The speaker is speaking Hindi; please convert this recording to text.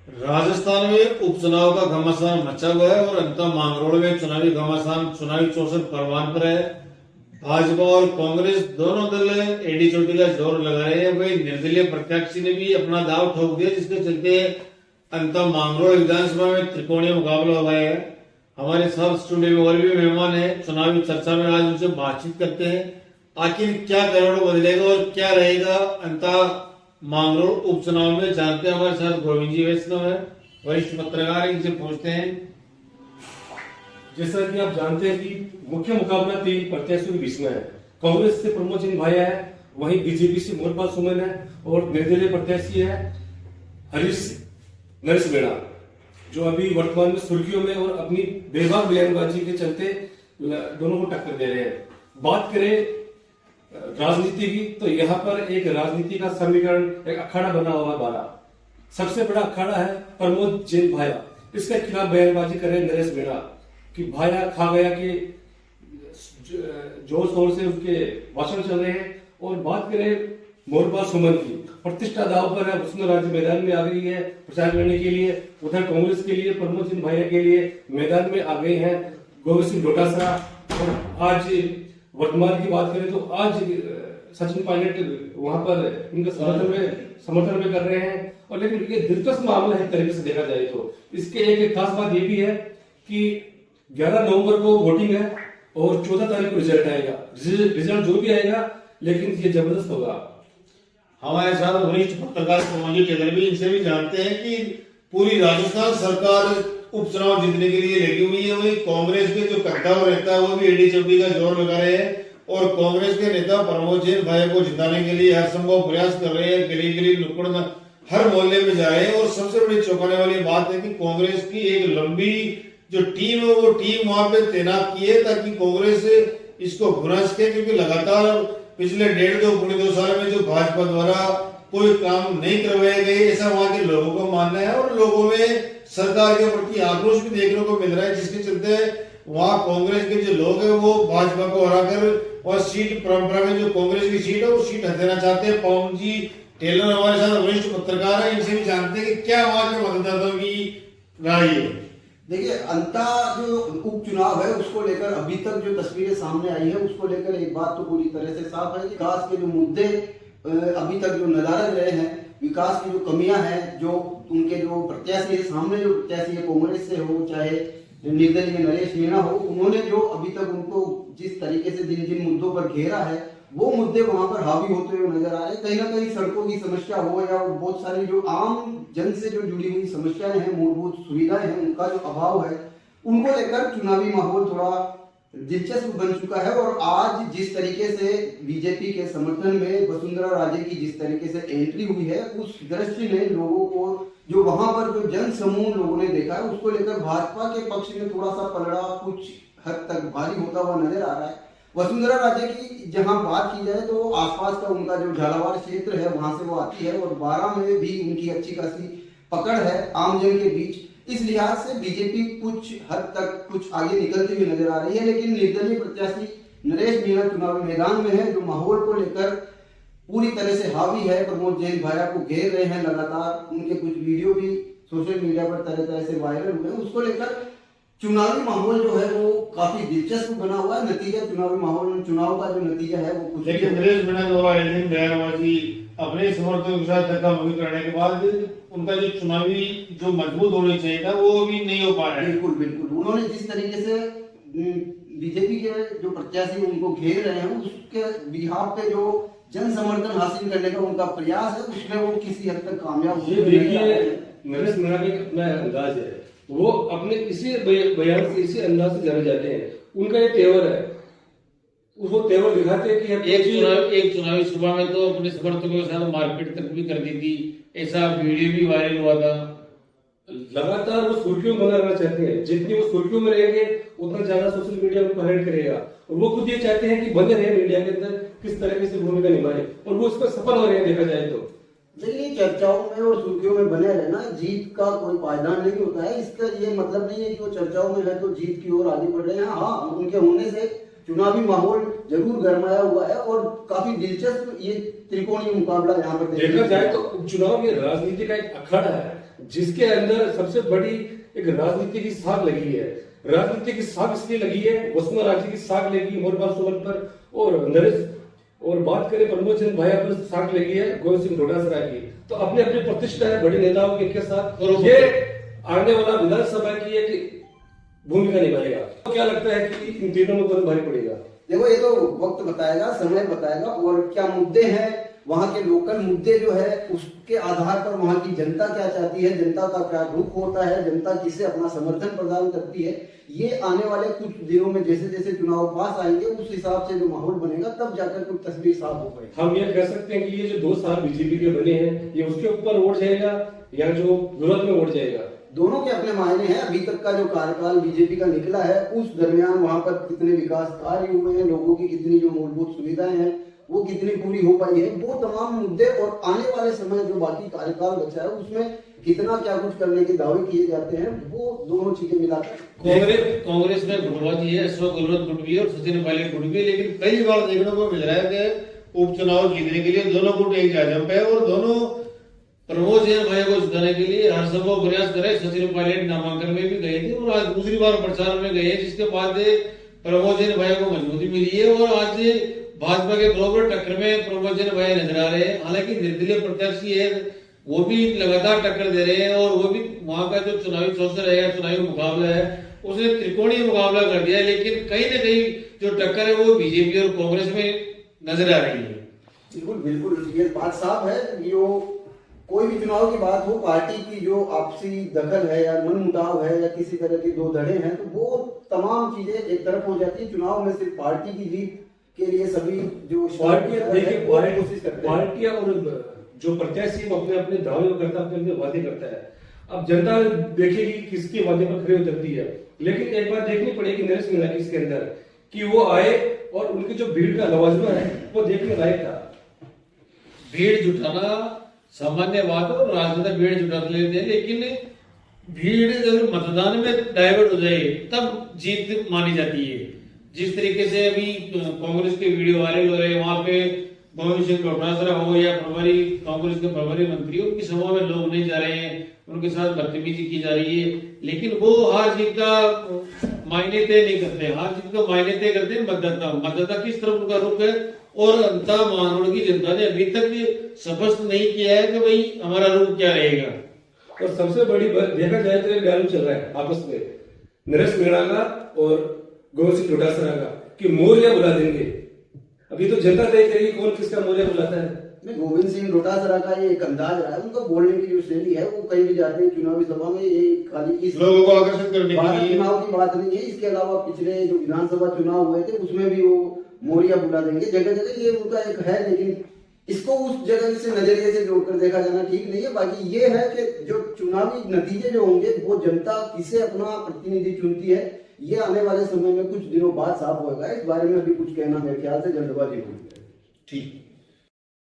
राजस्थान में उपचुनाव का घमासान मचा हुआ है और अंततः मांगरोल में चुनावी घमासान, चुनावी चौसर परवान पर है। भाजपा और कांग्रेस दोनों दल एडी चोटी का जोर लगा रहे हैं। वही निर्दलीय प्रत्याशी ने भी अपना दाव ठोक दिया, जिसके चलते अंततः मांगरोल विधानसभा में त्रिकोणीय मुकाबला हुआ है। हमारे साथ स्टूडियो में और भी मेहमान है। चुनावी चर्चा में आज उनसे बातचीत करते हैं, आखिर क्या करोड़ बदलेगा और क्या रहेगा अंततः मांगरोल उपचुनाव में। जानते हैं, हमारे साथ गोविंद जी वैष्णव है, वरिष्ठ पत्रकार, इनसे पूछते हैं। जैसा कि आप जानते हैं कि मुख्य मुकाबला 3 प्रत्याशियों के बीच में है। कांग्रेस से प्रमोद जैन भाया है, वहीं बीजेपी से मोहनपाल सुमन है और निर्दलीय प्रत्याशी है नरेश मीणा, जो अभी वर्तमान में सुर्खियों में और अपनी बेबाक बयानबाजी के चलते दोनों को टक्कर दे रहे हैं। बात करें राजनीति की, तो यहाँ पर एक राजनीति का समीकरण, एक अखाड़ा बना हुआ है 12। सबसे बड़ा अखाड़ा है प्रमोद जैन भाया। इसके खिलाफ बयानबाजी करे नरेश मीणा कि भाया खा गया कि जोर शोर से उसके भाषण चल रहे हैं। और बात करें मोहनपाल सुमन की, प्रतिष्ठा दाव पर है, वसुंधरा राजे मैदान में आ गई है प्रचार करने के लिए। उधर कांग्रेस के लिए प्रमोद जैन भाया के लिए मैदान में आ गए हैं गोविंद सिंह डोटासरा। और आज वर्तमान की बात करें तो आज सचिन पायलट वहां पर इनका समर्थन में कर रहे हैं। और लेकिन ये दिलचस्प मामला है एक तरीके से देखा जाए तो। इसके एक खास बात ये भी है कि 11 नवंबर को वोटिंग है और 14 तारीख को रिजल्ट आएगा। रिजल्ट जो भी आएगा लेकिन ये जबरदस्त होगा। हमारे साथ वरिष्ठ पत्रकार कुमार टेलर भी, इनसे भी जानते हैं कि पूरी राजस्थान सरकार उपचुनाव जीतने के लिए लगी हुई है। वही कांग्रेस के जो कट्टा रहता है वो भी एडी चोटी का जोर लगा रहे हैं और कांग्रेस के नेता प्रमोद जैन भाई को जिताने के लिए हर संभव प्रयास कर रहे हैं। गली गली नुक्कड़ हर मोहल्ले में जा रहे हैं। और सबसे बड़ी चौंकाने वाली बात है कि कांग्रेस की एक लंबी जो टीम है वो टीम वहां पे तैनात की है ताकि कांग्रेस इसको भुना सके, क्योंकि लगातार पिछले 1.5-2 साल में जो भाजपा द्वारा कोई काम नहीं करवाए गए, ऐसा वहां के लोगों का मानना है। और लोगों में सरकार के प्रति आक्रोश भी देखने को मिल रहा है, जिसके चलते वहां कांग्रेस के जो लोग हैं वो भाजपा को हराकर और सीट परंपरा में जो कांग्रेस की सीट है वो सीट हटाना चाहते हैं। पवन जी टेलर हमारे साथ वरिष्ठ पत्रकार है, इनसे भी जानते हैं कि क्या वहां के मतदाताओं की राय है। देखिए, अंतः जो उपचुनाव है उसको लेकर अभी तक जो तस्वीरें सामने आई है उसको लेकर एक बात तो पूरी तरह से साफ है कि विकास के जो मुद्दे अभी तक जो नदारद रहे हैं, विकास की जो कमियां हैं, जो उनके जो प्रत्याशी सामने जो प्रत्याशी है कांग्रेस से हो चाहे निर्दलीय नरेश मीणा हो, उन्होंने जो अभी तक उनको जिस तरीके से जिन जिन मुद्दों पर घेरा है वो मुद्दे वहां पर हावी होते हुए नजर आ रहे हैं। कहीं ना कहीं सड़कों की समस्या हो या बहुत सारी जो आम जन से जो जुड़ी हुई समस्याएं हैं, मूलभूत सुविधाएं हैं, उनका जो अभाव है, उनको लेकर चुनावी माहौल थोड़ा दिलचस्प बन चुका है। और आज जिस तरीके से बीजेपी के समर्थन में वसुंधरा राजे की जिस तरीके से एंट्री हुई है, उस दृष्टि में लोगों को जो वहां पर जो जन समूह लोगों ने देखा है उसको लेकर भाजपा के पक्ष में थोड़ा सा पलड़ा कुछ हद तक भारी होता हुआ नजर आ रहा है। वसुंधरा राजे की जहां बात की जाए तो आसपास का उनका जो झालावाड़ क्षेत्र है वहां से वो आती है और 12 में भी उनकी अच्छी खासी पकड़ है आमजन के बीच। इस लिहाज से बीजेपी कुछ हद तक कुछ आगे निकलती हुई नजर आ रही है। लेकिन निर्दलीय प्रत्याशी नरेश मीणा चुनावी मैदान में है, जो माहौल को लेकर पूरी तरह से हावी है। प्रमोद जैन भाया को घेर रहे हैं लगातार, उनके कुछ वीडियो भी सोशल मीडिया पर तरह तरह से वायरल हुए। उसको लेकर चुनावी माहौल जो है वो काफी दिलचस्प बना हुआ है। नतीजा चुनावी माहौल, चुनाव का जो नतीजा है वो कुछ, लेकिन नरेश मीणा द्वारा बयानबाजी अपने समर्थकों के साथ धक्का मुक्की करने के बाद उनका जो चुनावी जो मजबूत होनी चाहिए था वो भी नहीं हो पा रहा है। बिल्कुल बिल्कुल, उन्होंने जिस तरीके से बीजेपी के जो प्रत्याशी उनको घेर रहे हैं उसके बिहार पे जो जन समर्थन हासिल करने का उनका प्रयास है उसमें वो किसी हद तक कामयाब हुए। देखिए, नरेश मीणा के अपना अंदाज है, वो अपने इसी बयान से इसी अंदाज से जाने जाते हैं। उनका ये तेवर है, वो तेवर दिखाते हैं कि एक चुनावी सभा में तो अपने समर्थकों के साथ मारपीट तक भी कर दी थी, ऐसा वीडियो भी वायरल हुआ था। लगातार वो सुर्खियों में बना रहना चाहते हैं। जितनी वो सुर्खियों में रहेंगे उतना ज्यादा सोशल मीडिया उनको हाइलाइट करेगा और वो खुद ये चाहते हैं कि बने रहे मीडिया के अंदर, किस तरीके से भूमिका निभाए, और वो उस पर सफल हो रहे हैं देखा जाए तो। देखिए, चर्चाओं में और सुर्खियों में बने रहना जीत का कोई पायदान नहीं होता है। इसका ये मतलब नहीं है कि वो चर्चाओं में है तो जीत की ओर आगे बढ़ रहे हैं। हाँ, उनके होने से चुनावी माहौल जरूर गरमाया हुआ है और काफी दिलचस्प ये त्रिकोणीय मुकाबला यहाँ पर देखा जाए तो उपचुनाव ये राजनीति का एक अखाड़ा है जिसके अंदर सबसे बड़ी एक राजनीति की साख लगी है। राजनीति की साख इसलिए लगी है, वसुंधरा राजे की साख लगी मोरबा सुमन पर, और नरेश और बात करें प्रमोद चंद भाया पर साख लगी है गोविंद सिंह डोटासरा की। तो अपने अपने प्रतिष्ठा है बड़े नेताओं के साथ, ये आने वाला विधानसभा की एक भूमिका निभाएगा। तो क्या लगता है कि इन तीनों में कौन भारी पड़ेगा? देखो ये तो वक्त बताएगा, समय बताएगा, और क्या मुद्दे हैं वहाँ के लोकल मुद्दे जो है उसके आधार पर वहाँ की जनता क्या चाहती है, जनता का क्या रुख होता है, जनता किसे अपना समर्थन प्रदान करती है, ये आने वाले कुछ दिनों में जैसे जैसे चुनाव पास आएंगे उस हिसाब से जो माहौल बनेगा तब जाकर कुछ तस्वीर साफ हो पाएगी। हम ये कह सकते हैं कि ये जो 2 साल बीजेपी के बने हैं ये उसके ऊपर वोट जाएगा या जो विरोध में वोट जाएगा? दोनों के अपने मायने हैं। अभी तक का जो कार्यकाल बीजेपी का निकला है उस दरमियान वहां पर कितने विकास कार्य हुए हैं, लोगों की कितनी जो मूलभूत सुविधाएं हैं वो कितनी पूरी हो पाई है, वो तमाम मुद्दे और आने वाले समय जो बाकी कार्यकाल बचा है उसमें कितना क्या कुछ करने के दावे किए जाते हैं, वो दोनों चीजें मिलाकर कांग्रेस में गुटबाजी है, अशोक गहलोत गुट भी है और सचिन पायलट गुट भी है, लेकिन कई बार देखने को मिल रहा है कि उपचुनाव जीतने के लिए दोनों गुट एक जगह पे है और दोनों प्रमोद चंद भाई को जिताने के लिए हर संभव प्रयास करे। सचिन पायलट नामांकन में भी गए थे और आज दूसरी बार प्रचार में गए, जिसके बाद प्रमोद चंद भाई को मजबूती मिली है और आज भाजपा के ग्लोबल टक्कर में प्रमोद चंद भाई नजर आ रहे हैं। हालांकि निर्दलीय प्रत्याशी है वो भी लगातार टक्कर दे रहे हैं और वो भी वहां का जो चुनावी चौसर है, चुनावी मुकाबला है, उसने त्रिकोणीय मुकाबला कर दिया है, लेकिन कहीं ना कहीं जो टक्कर है वो बीजेपी और कांग्रेस में नजर आ रही है। बिल्कुल बिल्कुल ये बात साफ है। जो कोई भी चुनाव की बात हो, पार्टी की जो आपसी दखल है या मनमुटाव है या किसी तरह के दो धड़े हैं, तो वो तमाम चीजें एक तरफ हो जाती है। चुनाव में सिर्फ पार्टी की जीत के लिए सभी जो पार्टियां और जो प्रत्याशी वो अपने अपने दावे करता है, अपने अपने वादे करता है। अब जनता देखेगी किसके वादे पर खड़े उतरती है, लेकिन एक बात देखनी पड़ेगी नरेश मीणा की इसके अंदर कि वो आए और उनकी जो भीड़ का लवाजमा है वो देखने लायक था। भीड़ जुटाना सामान्य बात है और राजनीतिक भीड़ जुटा लेते हैं, लेकिन भीड़ अगर मतदान में डाइवर्ट हो जाए तब जीत मानी जाती है। जिस तरीके से अभी कांग्रेस के वीडियो वायरल हो रहे हैं, वहां पे गोविंद सिंह डोटासरा हो या प्रभारी कांग्रेस के प्रभारी मंत्री, उनकी सभा में लोग नहीं जा रहे हैं, उनके साथ बदतमीजी की जा रही है, लेकिन वो हार जीत का मायने तय नहीं करते। हार जीत का मायने तय करते हैं मतदाता किस तरफ उनका रुख है, और अंता महानगरों की जनता ने अभी तक स्पष्ट नहीं किया है कि भाई हमारा रुख क्या रहेगा। और सबसे बड़ी बात देखा जाए तो डायलॉग चल रहा है आपस में नरेश मीणा का और गोविंद सिंह डोटासरा का कि मौर्य बुला देंगे। अभी तो जनता तय करेगी कौन किसका मौर्य बुलाता है। गोविंद सिंह डोटासरा का ये एक अंदाज रहा है, उनका बोलने की जो शैली है, वो कहीं भी जाते हैं चुनावी सभा में ये खाली इस लोगों को आकर्षित करने के लिए चुनाव की बात नहीं है। इसके अलावा पिछले जो विधानसभा चुनाव हुए थे उसमें भी वो मौर्य बुला देंगे, जगह जगह ये उनका एक है, लेकिन इसको उस जगह से नजरिए से जोड़कर देखा जाना ठीक नहीं है। बाकी ये है कि जो चुनावी नतीजे जो होंगे वो जनता किसे अपना प्रतिनिधि चुनती है, ये आने वाले समय में कुछ दिनों बाद साफ होगा। इस बारे में अभी कुछ कहना मेरे ख्याल से जल्दबाजी होगी। ठीक।